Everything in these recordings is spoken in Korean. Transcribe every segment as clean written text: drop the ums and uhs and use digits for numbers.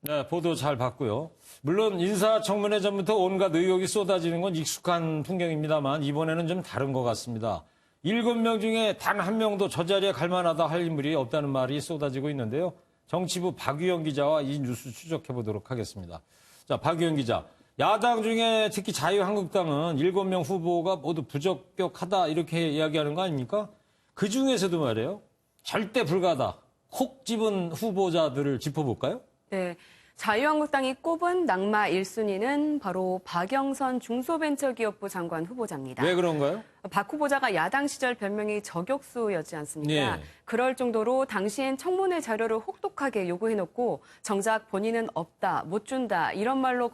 네, 보도 잘 봤고요. 물론 인사청문회 전부터 온갖 의혹이 쏟아지는 건 익숙한 풍경입니다만 이번에는 좀 다른 것 같습니다. 7명 중에 단 한 명도 저 자리에 갈 만하다 할 인물이 없다는 말이 쏟아지고 있는데요. 정치부 박유영 기자와 이 뉴스 추적해 보도록 하겠습니다. 자, 박유영 기자. 야당 중에 특히 자유한국당은 7명 후보가 모두 부적격하다 이렇게 이야기하는 거 아닙니까? 그 중에서도 말이에요. 절대 불가하다. 콕 집은 후보자들을 짚어볼까요? 네, 자유한국당이 꼽은 낙마 1순위는 바로 박영선 중소벤처기업부 장관 후보자입니다. 왜 그런가요? 박 후보자가 야당 시절 별명이 저격수였지 않습니까? 네. 그럴 정도로 당시엔 청문회 자료를 혹독하게 요구해놓고 정작 본인은 없다, 못 준다 이런 말로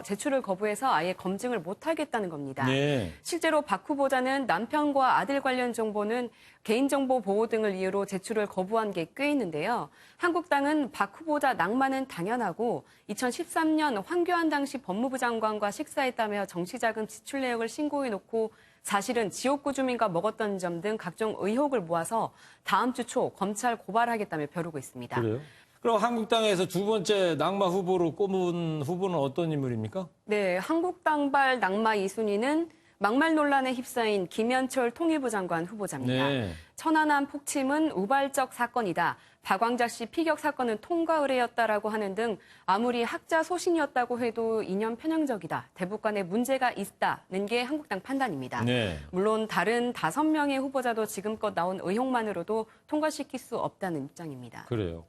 제출을 거부해서 아예 검증을 못하겠다는 겁니다. 네. 실제로 박 후보자는 남편과 아들 관련 정보는 개인정보 보호 등을 이유로 제출을 거부한 게 꽤 있는데요. 한국당은 박 후보자 낙마는 당연하고 2013년 황교안 당시 법무부 장관과 식사했다며 정치자금 지출 내역을 신고해놓고 사실은 지역구 주민과 먹었던 점 등 각종 의혹을 모아서 다음 주 초 검찰 고발하겠다며 벼르고 있습니다. 그래요? 그럼 한국당에서 두 번째 낙마 후보로 꼽은 후보는 어떤 인물입니까? 네, 한국당발 낙마 2순위는 막말 논란에 휩싸인 김현철 통일부 장관 후보자입니다. 네. 천안함 폭침은 우발적 사건이다. 박광자 씨 피격 사건은 통과 의뢰였다라고 하는 등 아무리 학자 소신이었다고 해도 이념 편향적이다. 대북 간에 문제가 있다는 게 한국당 판단입니다. 네. 물론 다른 5명의 후보자도 지금껏 나온 의혹만으로도 통과시킬 수 없다는 입장입니다. 그래요.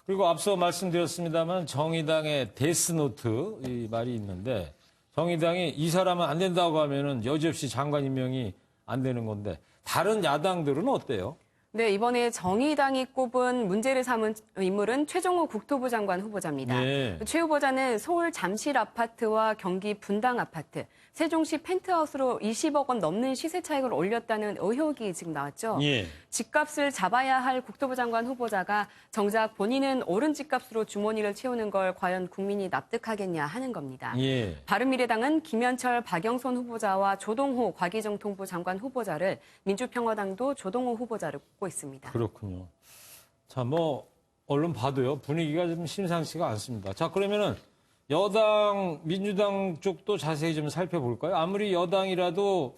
그리고 앞서 말씀드렸습니다만 정의당의 데스노트 이 말이 있는데 정의당이 이 사람은 안 된다고 하면은 여지없이 장관 임명이 안 되는 건데 다른 야당들은 어때요? 네, 이번에 정의당이 꼽은 문제를 삼은 인물은 최종호 국토부 장관 후보자입니다. 네. 최 후보자는 서울 잠실 아파트와 경기 분당 아파트, 세종시 펜트하우스로 20억 원 넘는 시세 차익을 올렸다는 의혹이 지금 나왔죠. 예. 집값을 잡아야 할 국토부 장관 후보자가 정작 본인은 오른 집값으로 주머니를 채우는 걸 과연 국민이 납득하겠냐 하는 겁니다. 예. 바른미래당은 김현철, 박영선 후보자와 조동호 과기정통부 장관 후보자를, 민주평화당도 조동호 후보자를 꼽고 있습니다. 그렇군요. 자, 얼른 봐도요. 분위기가 좀 심상치가 않습니다. 자, 그러면은 여당, 민주당 쪽도 자세히 좀 살펴볼까요? 아무리 여당이라도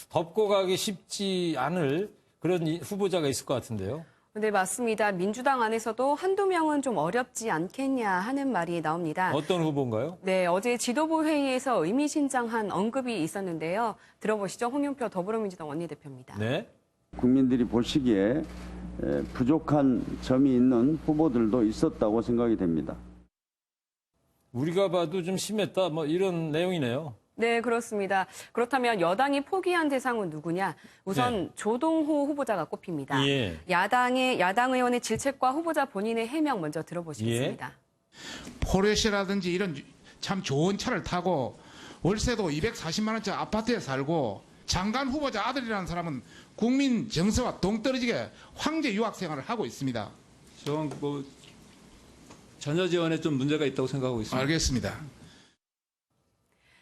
덮고 가기 쉽지 않을 그런 후보자가 있을 것 같은데요. 네, 맞습니다. 민주당 안에서도 한두 명은 좀 어렵지 않겠냐 하는 말이 나옵니다. 어떤 후보인가요? 네, 어제 지도부 회의에서 의미심장한 언급이 있었는데요. 들어보시죠. 홍영표 더불어민주당 원내대표입니다. 네. 국민들이 보시기에 부족한 점이 있는 후보들도 있었다고 생각이 됩니다. 우리가 봐도 좀 심했다. 이런 내용이네요. 네, 그렇습니다. 그렇다면 여당이 포기한 대상은 누구냐? 우선 조동호 후보자가 꼽힙니다. 예. 야당 의원의 질책과 후보자 본인의 해명 먼저 들어보시겠습니다. 포르쉐라든지 이런 참 좋은 차를 타고 월세도 240만 원짜리 아파트에 살고 장관 후보자 아들이라는 사람은 국민 정서와 동떨어지게 황제 유학 생활을 하고 있습니다. 저는 자녀 지원에 좀 문제가 있다고 생각하고 있습니다. 알겠습니다.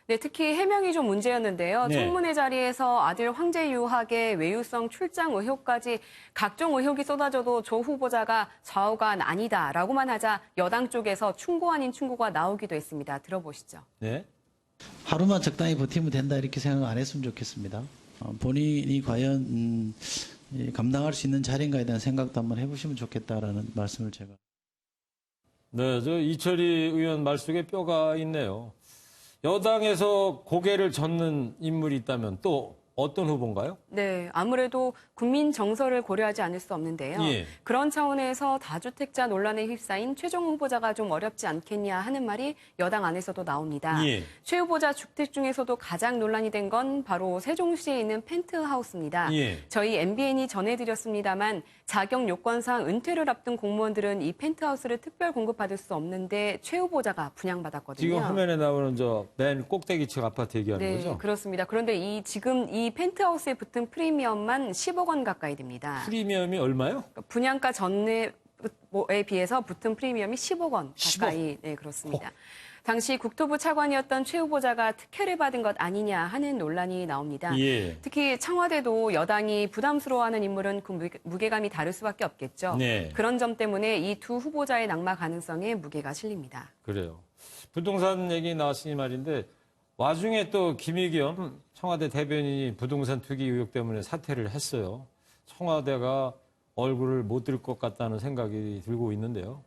네, 특히 해명이 좀 문제였는데요. 네. 청문회 자리에서 아들 황제 유학의 외유성 출장 의혹까지 각종 의혹이 쏟아져도 조 후보자가 좌우간 아니다라고만 하자 여당 쪽에서 충고 아닌 충고가 나오기도 했습니다. 들어보시죠. 네. 하루만 적당히 버티면 된다 이렇게 생각 안 했으면 좋겠습니다. 본인이 과연 감당할 수 있는 자리인가에 대한 생각도 한번 해보시면 좋겠다라는 말씀을 제가. 네, 이철희 의원 말 속에 뼈가 있네요. 여당에서 고개를 젓는 인물이 있다면 또 어떤 후보인가요? 네, 아무래도 국민 정서를 고려하지 않을 수 없는데요. 예. 그런 차원에서 다주택자 논란에 휩싸인 최종 후보자가 좀 어렵지 않겠냐 하는 말이 여당 안에서도 나옵니다. 예. 최 후보자 주택 중에서도 가장 논란이 된 건 바로 세종시에 있는 펜트하우스입니다. 예. 저희 MBN이 전해드렸습니다만 자격 요건상 은퇴를 앞둔 공무원들은 이 펜트하우스를 특별 공급받을 수 없는데 최 후보자가 분양받았거든요. 지금 화면에 나오는 맨 꼭대기층 아파트 얘기하는 네, 거죠? 그렇습니다. 그런데 지금 이 펜트하우스에 붙은 프리미엄만 10억 원 가까이 됩니다. 프리미엄이 얼마요? 분양가 전에 에 비해서 붙은 프리미엄이 10억 원 가까이 네, 그렇습니다. 당시 국토부 차관이었던 최 후보자가 특혜를 받은 것 아니냐 하는 논란이 나옵니다. 예. 특히 청와대도 여당이 부담스러워하는 인물은 그 무게감이 다를 수밖에 없겠죠. 네. 그런 점 때문에 이 두 후보자의 낙마 가능성에 무게가 실립니다. 그래요. 부동산 얘기 나왔으니 말인데 와중에 또 김의겸 청와대 대변인이 부동산 투기 의혹 때문에 사퇴를 했어요. 청와대가 얼굴을 못 들 것 같다는 생각이 들고 있는데요.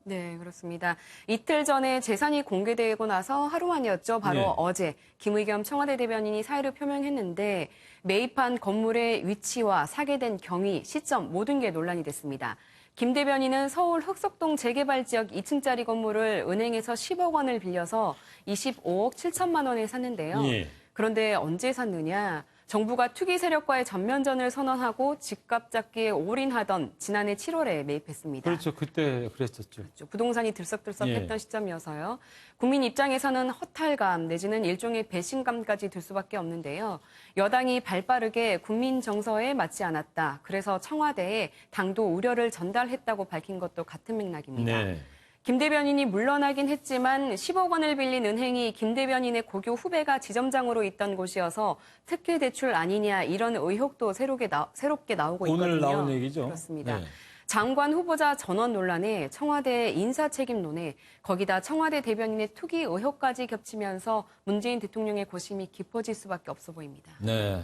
네, 그렇습니다. 이틀 전에 재산이 공개되고 나서 하루 만이었죠. 바로 네. 어제 김의겸 청와대 대변인이 사의를 표명했는데 매입한 건물의 위치와 사게 된 경위, 시점 모든 게 논란이 됐습니다. 김 대변인은 서울 흑석동 재개발 지역 2층짜리 건물을 은행에서 10억 원을 빌려서 25억 7천만 원에 샀는데요. 예. 그런데 언제 샀느냐? 정부가 투기 세력과의 전면전을 선언하고 집값 잡기에 올인하던 지난해 7월에 매입했습니다. 그렇죠. 그때 그랬었죠. 부동산이 들썩들썩했던 예. 시점이어서요. 국민 입장에서는 허탈감 내지는 일종의 배신감까지 들 수밖에 없는데요. 여당이 발빠르게 국민 정서에 맞지 않았다. 그래서 청와대에 당도 우려를 전달했다고 밝힌 것도 같은 맥락입니다. 네. 김 대변인이 물러나긴 했지만 10억 원을 빌린 은행이 김 대변인의 고교 후배가 지점장으로 있던 곳이어서 특혜 대출 아니냐 이런 의혹도 새롭게 나오고 있거든요. 오늘 나온 얘기죠. 그렇습니다. 네. 장관 후보자 전원 논란에 청와대 인사 책임론에 거기다 청와대 대변인의 투기 의혹까지 겹치면서 문재인 대통령의 고심이 깊어질 수밖에 없어 보입니다. 네.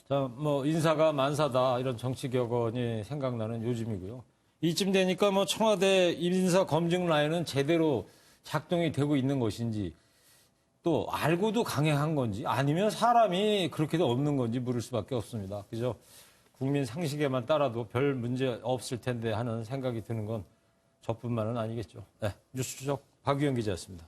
자, 뭐 인사가 만사다 이런 정치 격언이 생각나는 요즘이고요. 이쯤 되니까 뭐 청와대 인사 검증 라인은 제대로 작동이 되고 있는 것인지 또 알고도 강행한 건지 아니면 사람이 그렇게도 없는 건지 물을 수밖에 없습니다. 그죠? 국민 상식에만 따라도 별 문제 없을 텐데 하는 생각이 드는 건 저뿐만은 아니겠죠. 네, 뉴스 추적 박유영 기자였습니다.